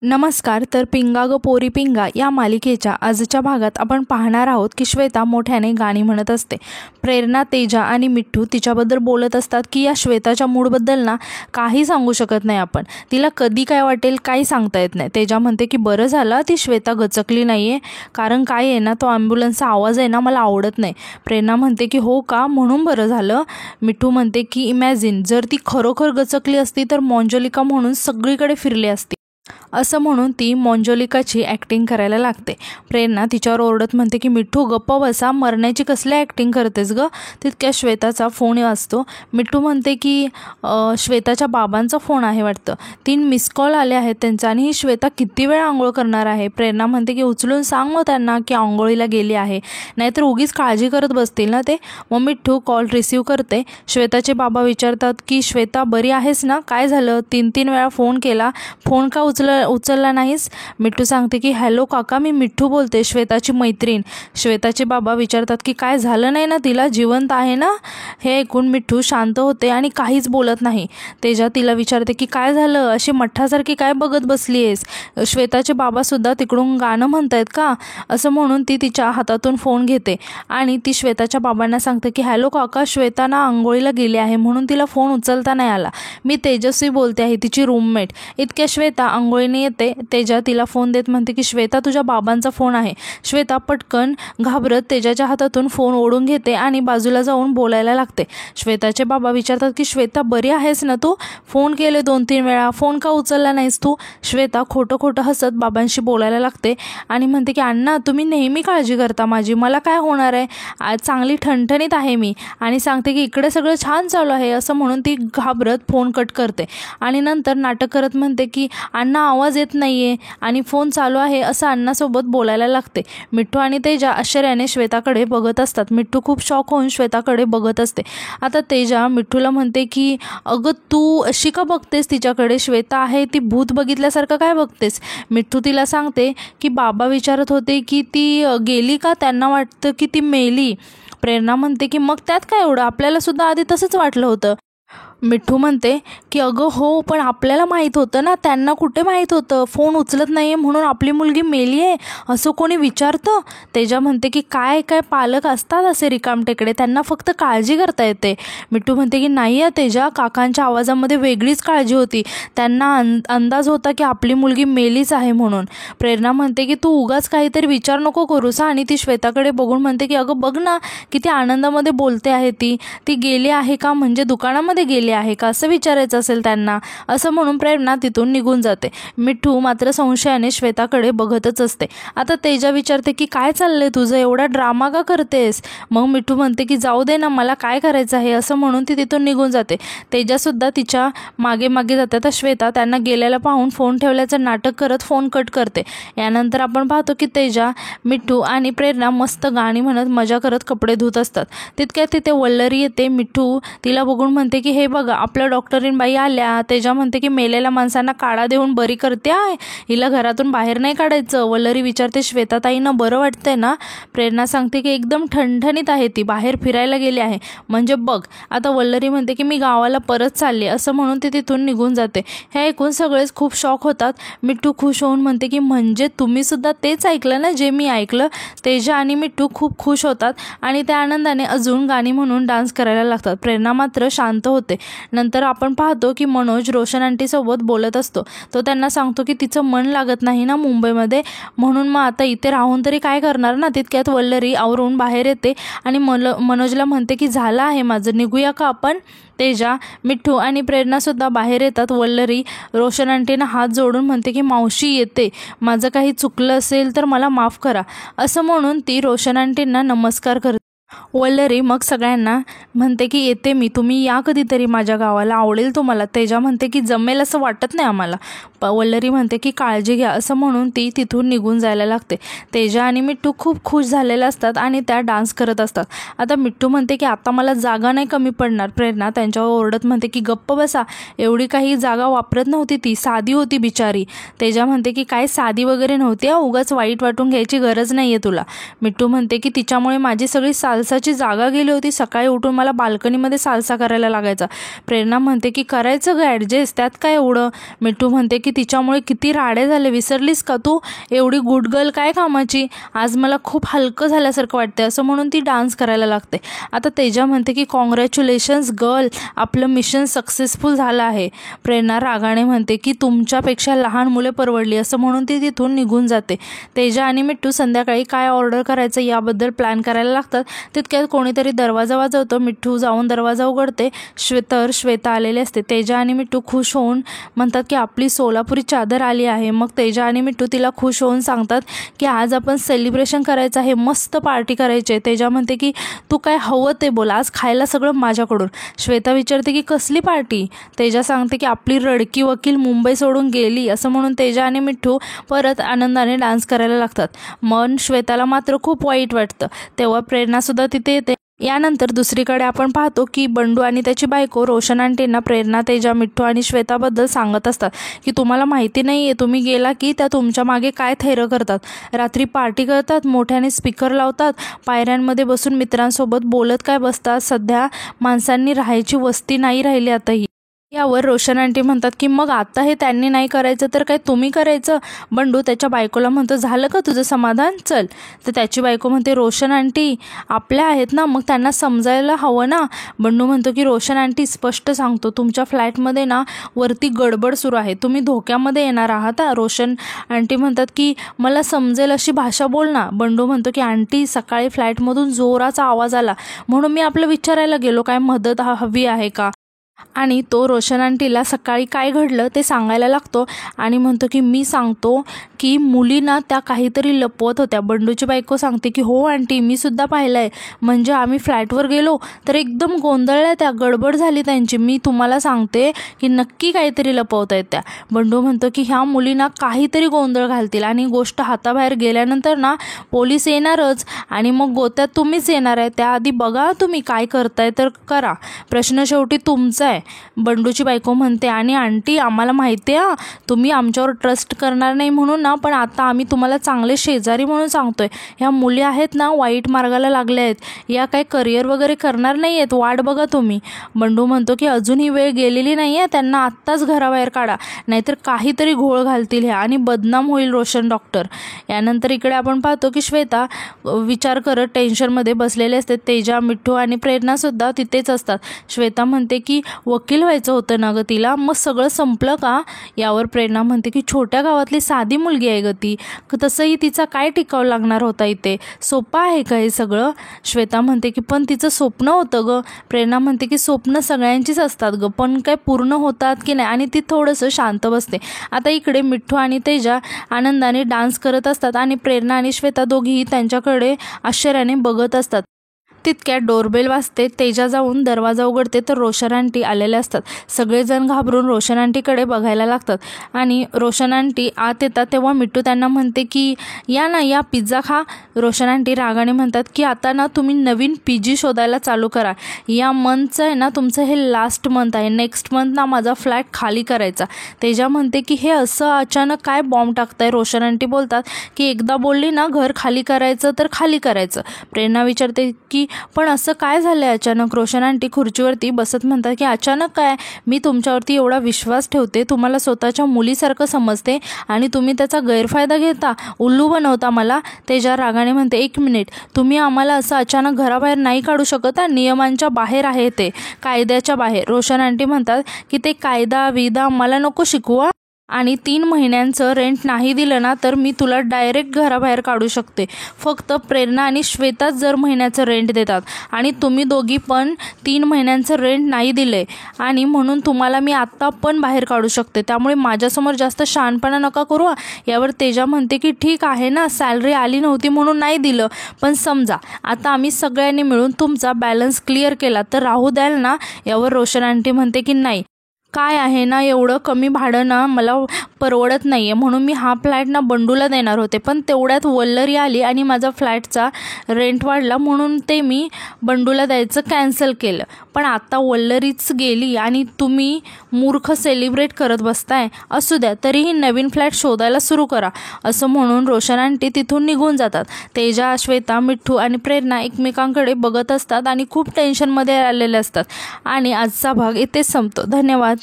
नमस्कार. तर पिंगा ग पोरी पिंगा या मालिकेच्या आजच्या भागात आपण पाहणार आहोत की श्वेता मोठ्याने गाणी म्हणत असते. प्रेरणा, तेजा आणि मिठ्ठू तिच्याबद्दल बोलत असतात की या श्वेताच्या मूडबद्दल ना काही सांगू शकत नाही आपण. तिला कधी काय वाटेल काही सांगता येत नाही. तेजा म्हणते की बरं झालं ती श्वेता गचकली नाही आहे, कारण काय आहे ना तो ॲम्ब्युलन्सचा आवाज आहे ना मला आवडत नाही. प्रेरणा म्हणते की हो का, म्हणून बरं झालं. मिठ्ठू म्हणते की इमॅजिन जर ती खरोखर गचकली असती तर मॉन्जोलिका म्हणून सगळीकडे फिरली असती. असं म्हणून ती मॉन्जोलिकाची ॲक्टिंग करायला लागते. प्रेरणा तिच्यावर ओरडत म्हणते की मिठ्ठू गप्प बसा, मरण्याची कसली ॲक्टिंग करतेस ग. तितक्या श्वेताचा फोन वाजतो. मिठ्ठू म्हणते की श्वेताच्या बाबांचा फोन आहे वाटतं. 3 मिस कॉल आले आहेत त्यांचा आणि ही श्वेता किती वेळ आंघोळ करणार आहे. प्रेरणा म्हणते की उचलून सांग मग त्यांना की आंघोळीला गेली आहे, नाहीतर उगीच काळजी करत बसतील ना ते. मग मिठ्ठू कॉल रिसीव करते. श्वेताचे बाबा विचारतात की श्वेता बरी आहेस ना, काय झालं, 3 वेळा फोन केला, फोन का उचलला नाहीस. मिठ्ठू सांगते की हॅलो काका, मी मिठ्ठू बोलते, श्वेताची मैत्रीण. श्वेताचे बाबा विचारतात की काय झालं नाही ना तिला, जिवंत आहे ना. हे ऐकून मिठ्ठू शांत होते आणि काहीच बोलत नाही. तेजा तिला विचारते की काय झालं, अशी मठ्ठासारखी काय बघत बसली आहेस. श्वेताचे बाबासुद्धा तिकडून गाणं म्हणतायत का, असं म्हणून ती तिच्या हातातून फोन घेते आणि ती श्वेताच्या बाबांना सांगते की हॅलो काका, श्वेता ना आंघोळीला गेली आहे म्हणून तिला फोन उचलता नाही आला. मी तेजस्वी बोलते आहे, तिची रूममेट. इतक्या श्वेता आंघोळीने येते. तेजा तिला फोन देत म्हणते की श्वेता तुझ्या बाबांचा फोन आहे. श्वेता पटकन घाबरत तेजाच्या हातातून फोन ओढून घेते आणि बाजूला जाऊन बोलायला लागते. श्वेताचे बाबा विचारतात की श्वेता बरी आहेस ना तू, फोन केले 2-3 वेळा, फोन का उचलला नाहीस तू. श्वेता खोटं खोटं हसत बाबांशी बोलायला लागते आणि म्हणते की अण्णा तुम्ही नेहमी काळजी करता माझी, मला काय होणार आहे, आज चांगली ठणठणीत आहे मी. आणि सांगते की इकडे सगळं छान चालू आहे. असं म्हणून ती घाबरत फोन कट करते आणि नंतर नाटक करत म्हणते की अण्णा आवाज येत नाहीये आणि फोन चालू आहे, असं अण्णासोबत बोलायला लागते. मिठ्ठू आणि तेजा आश्चर्याने श्वेताकडे बघत असतात. मिठ्ठू खूप शॉक होऊन श्वेताकडे बघत असते. आता तेजा मिठ्ठूला म्हणते की अगं तू अशी का बघतेस तिच्याकडे, श्वेता आहे ती भूत बघितल्यासारखं काय बघतेस. मिठ्ठू तिला सांगते की बाबा विचारत होते की ती गेली का, त्यांना वाटतं की ती मेली. प्रेरणा म्हणते की मग त्यात काय एवढं, आपल्याला सुद्धा आधी तसंच वाटलं होतं. मिठ्ठू म्हणते की अगं हो, पण आपल्याला माहीत होतं ना, त्यांना कुठे माहीत होतं फोन उचलत नाही आहे म्हणून आपली मुलगी मेली आहे, असं कोणी विचारतं. तेजा म्हणते की काय काय पालक असतात असे रिकामटेकडे, त्यांना फक्त काळजी करता येते. मिठ्ठू म्हणते की नाही आहे तेजा, काकांच्या आवाजामध्ये वेगळीच काळजी होती, त्यांना अंदाज होता की आपली मुलगी मेलीच आहे म्हणून. प्रेरणा म्हणते की तू उगाच काहीतरी विचार नको करूस. आणि ती श्वेताकडे बघून म्हणते की अगं बघ ना किती आनंदामध्ये बोलते आहे ती गेली आहे का, म्हणजे दुकानामध्ये गेली आहे का, असं विचारायचं असेल त्यांना. असं म्हणून प्रेरणा तिथून निघून जाते. मिठ्ठू मात्र संशयाने श्वेताकडे बघतच असते. आता तेजा विचारते की काय चाललंय तुझं, एवढा ड्रामा का करतेस. मग मिठ्ठू म्हणते की जाऊ दे ना, मला काय करायचं आहे, असं म्हणून ती तिथून निघून जाते. तेजासुद्धा तिच्या मागे मागे जाते. तर श्वेता त्यांना गेलेला पाहून फोन ठेवल्याचं नाटक करत फोन कट करते. यानंतर आपण पाहतो की तेजा, मिठ्ठू आणि प्रेरणा मस्त गाणी म्हणत मजा करत कपडे धुत असतात. तितक्यात तिथे वल्लरी येते. मिठ्ठू तिला बघून म्हणते की हे बघा आपल्या डॉक्टरीन बाई आल्या. तेजा म्हणते की मेलेल्या माणसांना काढा देऊन बरी करते आहे, हिला घरातून बाहेर नाही काढायचं. वल्लरी विचारते श्वेताताईंना बरं वाटतंय ना. प्रेरणा सांगते की एकदम ठणठणीत आहे, ती बाहेर फिरायला गेली आहे. म्हणजे बघ. आता वल्लरी म्हणते की मी गावाला परत चालले, असं म्हणून ती तिथून निघून जाते. हे ऐकून सगळेच खूप शॉक होतात. मिठ्ठू खुश होऊन म्हणते की म्हणजे तुम्ही सुद्धा तेच ऐकलं ना जे मी ऐकलं. तेजा आणि मिठ्ठू खूप खुश होतात आणि त्या आनंदाने अजून गाणी म्हणून डान्स करायला लागतात. प्रेरणा मात्र शांत होते. नंतर आपण पाहतो की मनोज रोशन आंटीसोबत बोलत असतो. तो त्यांना सांगतो की तिचं मन लागत नाही ना मुंबईमध्ये, म्हणून मग आता इथे राहून तरी काय करणार ना. तितक्यात वल्लरी आवरून बाहेर येते आणि मनोजला म्हणते की झालं आहे माझं, निघूया का आपण. तेजा, मिठ्ठू आणि प्रेरणासुद्धा बाहेर येतात. वल्लरी रोशन आंटींना हात जोडून म्हणते की मावशी येते, माझं काही चुकलं असेल तर मला माफ करा, असं म्हणून ती रोशन आंटींना नमस्कार करते. वल्लरी मग सगळ्यांना म्हणते की येते मी, तुम्ही या कधीतरी माझ्या गावाला, आवडेल तुम्हाला. तेजा म्हणते की जमेल असं वाटत नाही आम्हाला. वल्लरी म्हणते की काळजी घ्या, असं म्हणून ती तिथून निघून जायला लागते. तेजा आणि मिठ्ठू खूप खुश झालेल्या असतात आणि त्या डान्स करत असतात. आता मिठ्ठू म्हणते की आता मला जागा नाही कमी पडणार. प्रेरणा त्यांच्यावर ओरडत म्हणते की गप्प बसा, एवढी काही जागा वापरत नव्हती, ती साधी होती बिचारी. तेजा म्हणते की काय साधी वगैरे नव्हती, उगाच वाईट वाटून घ्यायची गरज नाही आहे तुला. मिठ्ठू म्हणते की तिच्यामुळे माझी सगळी साल्साची जागा गेली होती, सकाळी उठून मला बाल्कनीमध्ये साल्सा करायला लागायचा. प्रेरणा म्हणते की करायचं ग ॲडजस्ट, त्यात काय एवढं. मिठू म्हणते की तिच्यामुळे किती राडे झाले, विसरलीस का तू? एवढी गुड गर्ल काय कामाची, आज मला खूप हलकं झाल्यासारखं वाटते, असं म्हणून ती डान्स करायला लागते. आता तेजा म्हणते की कॉंग्रॅच्युलेशन्स गर्ल, आपलं मिशन सक्सेसफुल झालं आहे. प्रेरणा रागाने म्हणते की तुमच्यापेक्षा लहान मुले परवडली, असं म्हणून ती तिथून निघून जाते. तेजा आणि मिठू संध्याकाळी काय ऑर्डर करायचं याबद्दल प्लॅन करायला लागतात. तितक्यात कोणीतरी दरवाजा वाजवतं. मिठू जाऊन दरवाजा उघडते. श्वेता आलेली असते. तेजा आणि मिठू खुश होऊन म्हणतात की आपली सोलापुरी चादर आली आहे. मग तेजा आणि मिठू तिला खुश होऊन सांगतात की आज आपण सेलिब्रेशन करायचं आहे, मस्त पार्टी करायची आहे. तेजा म्हणते की तू काय हवं ते बोल, आज खायला सगळं माझ्याकडून. श्वेता विचारते की कसली पार्टी. तेजा सांगते की आपली रडकी वकील मुंबई सोडून गेली, असं म्हणून तेजा आणि मिठू परत आनंदाने डान्स करायला लागतात. मन श्वेताला मात्र खूप वाईट वाटतं. तेव्हा प्रेरणासुद्धा तिथे येते. यानंतर दुसरीकडे आपण पाहतो की बंडू आणि त्याची बायको रोशन आंटींना प्रेरणा, तेजा, मिठू आणि श्वेताबद्दल सांगत असतात की तुम्हाला माहिती नाही आहे, तुम्ही गेला की त्या तुमच्या मागे काय थैरं करतात. रात्री पार्टी करतात, मोठ्याने स्पीकर लावतात, पायऱ्यांमध्ये बसून मित्रांसोबत बोलत काय बसतात. सध्या माणसांनी राहायची वस्ती नाही राहिली आताही. यावर रोशन आंटी म्हणतात की मग आता हे त्यांनी नाही करायचं तर काय तुम्ही करायचं. बंडू त्याच्या बायकोला म्हणतो झालं का तुझं समाधान, चल. तर त्याची बायको म्हणते रोशन आंटी आपल्या आहेत ना, मग त्यांना समजायला हवं ना. बंडू म्हणतो की रोशन आंटी स्पष्ट सांगतो, तुमच्या फ्लॅटमध्ये ना वरती गडबड सुरू आहे, तुम्ही धोक्यामध्ये येणार आहात. रोशन आंटी म्हणतात की मला समजेल अशी भाषा बोल ना. बंडू म्हणतो की आंटी सकाळी फ्लॅटमधून जोराचा आवाज आला म्हणून मी आपलं विचारायला गेलो, काय मदत हवी आहे का. आणि तो रोशन आंटीला सकाळी काय घडलं ते सांगायला लागतो आणि म्हणतो की मी सांगतो की मुलींना त्या काहीतरी लपवत होत्या. बंडूची बायको सांगते की हो आंटी, मी सुद्धा पाहिलं आहे, म्हणजे आम्ही फ्लॅटवर गेलो तर एकदम गोंधळल्या त्या, गडबड झाली त्यांची. मी तुम्हाला सांगते की नक्की काहीतरी लपवत आहेत त्या. बंडू म्हणतो की ह्या मुलींना काहीतरी गोंधळ घालतील आणि गोष्ट हाताबाहेर गेल्यानंतर ना पोलीस येणारच आणि मग गोत्यात तुम्हीच येणार आहे. त्याआधी बघा तुम्ही काय करताय तर करा, प्रश्न शेवटी तुमचा आहे. बंडूची बायको म्हणते आणि आंटी आम्हाला माहिती आहे तुम्ही आमच्यावर ट्रस्ट करणार नाही म्हणून ना, पण आता आम्ही तुम्हाला चांगले शेजारी म्हणून सांगतोय. ह्या मुली आहेत ना वाईट मार्गाला लागल्या आहेत, या काही करिअर वगैरे करणार नाही आहेत, वाट बघा तुम्ही. बंडू म्हणतो की अजून ही वेळ गेलेली नाही आहे, त्यांना आत्ताच घराबाहेर काढा, नाहीतर काहीतरी घोळ घालतील ह्या आणि बदनाम होईल रोशन डॉक्टर. यानंतर इकडे आपण पाहतो की श्वेता विचार करत टेन्शनमध्ये बसलेले असते. तेजा, मिठू आणि प्रेरणासुद्धा तिथेच असतात. श्वेता म्हणते की वकील व्हायचं होतं ना ग तिला, मग सगळं संपलं का. यावर प्रेरणा म्हणते की छोट्या गावातली साधी मुलगी आहे ग ती, तसंही तिचा काय टिकाव लागणार होता इथे, सोपं आहे का हे सगळं. श्वेता म्हणते की पण तिचं स्वप्न होतं ग. प्रेरणा म्हणते की स्वप्न सगळ्यांचीच असतात ग, पण काय पूर्ण होतात की नाही. आणि ती थोडंसं शांत बसते. आता इकडे मिठू आणि तेजा आनंदाने डान्स करत असतात आणि प्रेरणा आणि श्वेता दोघीही त्यांच्याकडे आश्चर्याने बघत असतात. तितक्यात डोरबेल वाजते. तेजा जाऊन दरवाजा उघडते तर रोशन आंटी आलेले असतात. सगळेजण घाबरून रोशन आंटीकडे बघायला लागतात आणि रोशन आंटी आत येतात. तेव्हा मिठू त्यांना म्हणते की या ना, या पिझ्झा खा. रोशन आंटी रागाने म्हणतात की आता ना तुम्ही नवीन PG शोधायला चालू करा. या मंथचं आहे ना तुमचं हे लास्ट मंथ आहे, नेक्स्ट मंथ ना माझा फ्लॅट खाली करायचा. तेजा म्हणते की हे असं अचानक काय बॉम्ब टाकताय. रोशन आंटी बोलतात की एकदा बोलली ना घर खाली करायचं तर खाली करायचं. प्रेरणा विचारते की पण असं काय झालंय अचानक. रोशन आंटी खुर्चीवरती बसत म्हणतात की अचानक काय, मी तुमच्यावरती एवढा विश्वास ठेवते, तुम्हाला स्वतःच्या मुलीसारखं समजते आणि तुम्ही त्याचा गैरफायदा घेता, उल्लू बनवता मला. तेजा रागाने म्हणते एक मिनिट, तुम्ही आम्हाला असं अचानक घराबाहेर नाही काढू शकत. नियमांच्या बाहेर आहे ते, कायद्याच्या बाहेर. रोशन आंटी म्हणतात की ते कायदा विदा मला नको शिकवा आणि 3 महिन्यांचं रेंट नाही दिलं ना तर मी तुला डायरेक्ट घराबाहेर काढू शकते. फक्त प्रेरणा आणि श्वेताच जर महिन्याचं रेंट देतात आणि तुम्ही दोघी पण 3 महिन्यांचं रेंट नाही दिले आणि म्हणून तुम्हाला मी आत्ता पण बाहेर काढू शकते. त्यामुळे माझ्यासमोर जास्त शहाणपणा नका करू. यावर तेजा म्हणते की ठीक आहे ना, सॅलरी आली नव्हती म्हणून नाही दिलं, पण समजा आता आम्ही सगळ्यांनी मिळून तुमचा बॅलन्स क्लिअर केला तर राहू द्याल ना. यावर रोशन आंटी म्हणते की नाही, काय आहे ना, एवढं कमी भाडं ना मला परवडत नाही आहे, म्हणून मी हा फ्लॅट ना बंडूला देणार होते, पण तेवढ्यात वल्लरी आली आणि माझा फ्लॅटचा रेंट वाढला, म्हणून ते मी बंडूला द्यायचं कॅन्सल केलं. पण आता वल्लरीच गेली आणि तुम्ही मूर्ख सेलिब्रेट करत बसताय. असू द्या, तरीही नवीन फ्लॅट शोधायला सुरू करा, असं म्हणून रोशन आंटी तिथून निघून जातात. तेजा, श्वेता, मिठ्ठू आणि प्रेरणा एकमेकांकडे बघत असतात आणि खूप टेन्शनमध्ये आलेले असतात. आणि आजचा भाग इथेच संपतो. धन्यवाद.